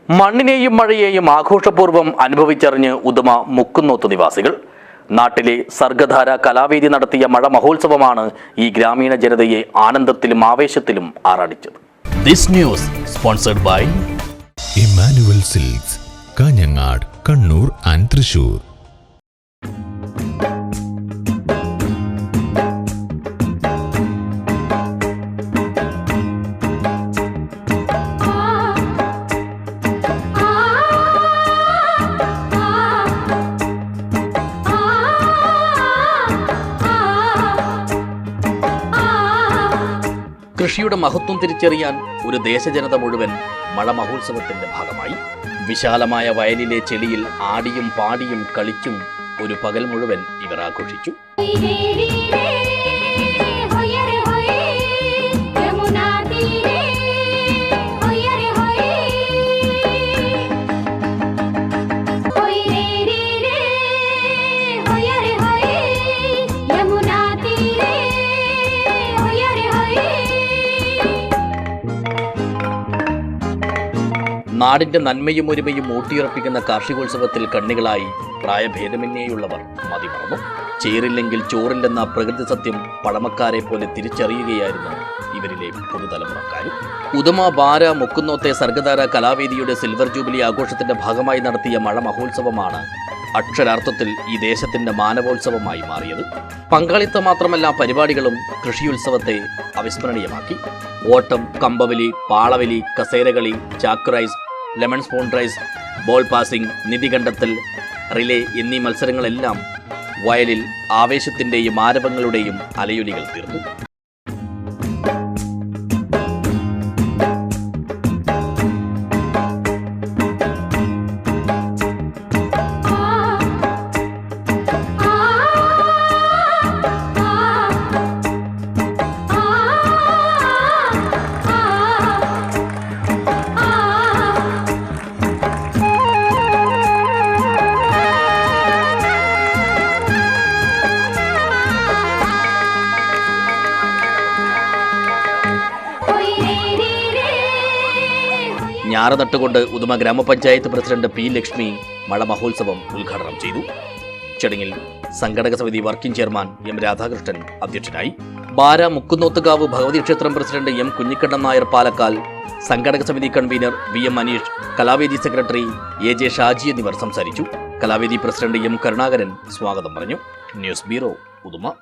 മണ്ണിനെയും മഴയെയും ആഘോഷപൂർവ്വം അനുഭവിച്ചറിഞ്ഞ് ഉദുമ മുക്കുന്നോത്ത് നിവാസികൾ. നാട്ടിലെ സർഗധാര കലാവേദി നടത്തിയ മഴ മഹോത്സവമാണ് ഈ ഗ്രാമീണ ജനതയെ ആനന്ദത്തിലും ആവേശത്തിലും ആറാടിച്ചത്. This news sponsored by Emmanuel Silks, Kanhangad, Kannur and Thrissur. കൃഷിയുടെ മഹത്വം തിരിച്ചറിയാൻ ഒരു ദേശജനത മുഴുവൻ മഴ മഹോത്സവത്തിന്റെ ഭാഗമായി. വിശാലമായ വയലിലെ ചെളിയിൽ ആടിയും പാടിയും കളിച്ചും ഒരു പകൽ മുഴുവൻ ഇവർ ആഘോഷിച്ചു. നാടിന്റെ നന്മയും ഒരുമയും ഊട്ടിയുറപ്പിക്കുന്ന കാർഷികോത്സവത്തിൽ കണ്ണികളായി പ്രായഭേദമന്യേയുള്ളവർ മതിമറന്നു. ചേറില്ലെങ്കിൽ ചോറില്ലെന്ന പ്രകൃതി സത്യം പഴമക്കാരെ പോലെ തിരിച്ചറിയുകയായിരുന്നു ഇവരിലെ പുതുതലമുറക്കാരും. ഉദുമ ബാര മുക്കുന്നോത്തെ സർഗധാര കലാവേദിയുടെ സിൽവർ ജൂബിലി ആഘോഷത്തിന്റെ ഭാഗമായി നടത്തിയ മഴ മഹോത്സവമാണ് അക്ഷരാർത്ഥത്തിൽ ഈ ദേശത്തിന്റെ മാനവോത്സവമായി മാറിയത്. പങ്കാളിത്തം മാത്രമല്ല, പരിപാടികളും കൃഷിയുത്സവത്തെ അവിസ്മരണീയമാക്കി. ഓട്ടം, കമ്പവലി, പാളവലി, കസേരകളി, ചാക്ക് race, lemon spoon race, ball passing, നിധി കണ്ടെത്തൽ, റിലേ എന്നീ മത്സരങ്ങളെല്ലാം വയലിൽ ആവേശത്തിന്റെയും ആരവങ്ങളുടെയും അലയൊലികൾ തീർന്നു. ഞാറ് നട്ടുകൊണ്ട് ഉദുമ ഗ്രാമപഞ്ചായത്ത് പ്രസിഡന്റ് പി ലക്ഷ്മി മഴ മഹോത്സവം ഉദ്ഘാടനം ചെയ്തു. ചടങ്ങിൽ സംഘടക സമിതി വർക്കിംഗ് ചെയർമാൻ എം രാധാകൃഷ്ണൻ അധ്യക്ഷനായി. ബാര മുക്കുന്നോത്തുകാവ് ഭഗവതി ക്ഷേത്രം പ്രസിഡന്റ് എം കുഞ്ഞിക്കണ്ണൻ നായർ പാലക്കാൽ, സംഘടക സമിതി convener V M Manish, Kalavedi secretary A J Shaji എന്നിവർ സംസാരിച്ചു. കലാവേദി പ്രസിഡന്റ് എം കരുണാകരൻ സ്വാഗതം പറഞ്ഞു. News bureau, Uduma.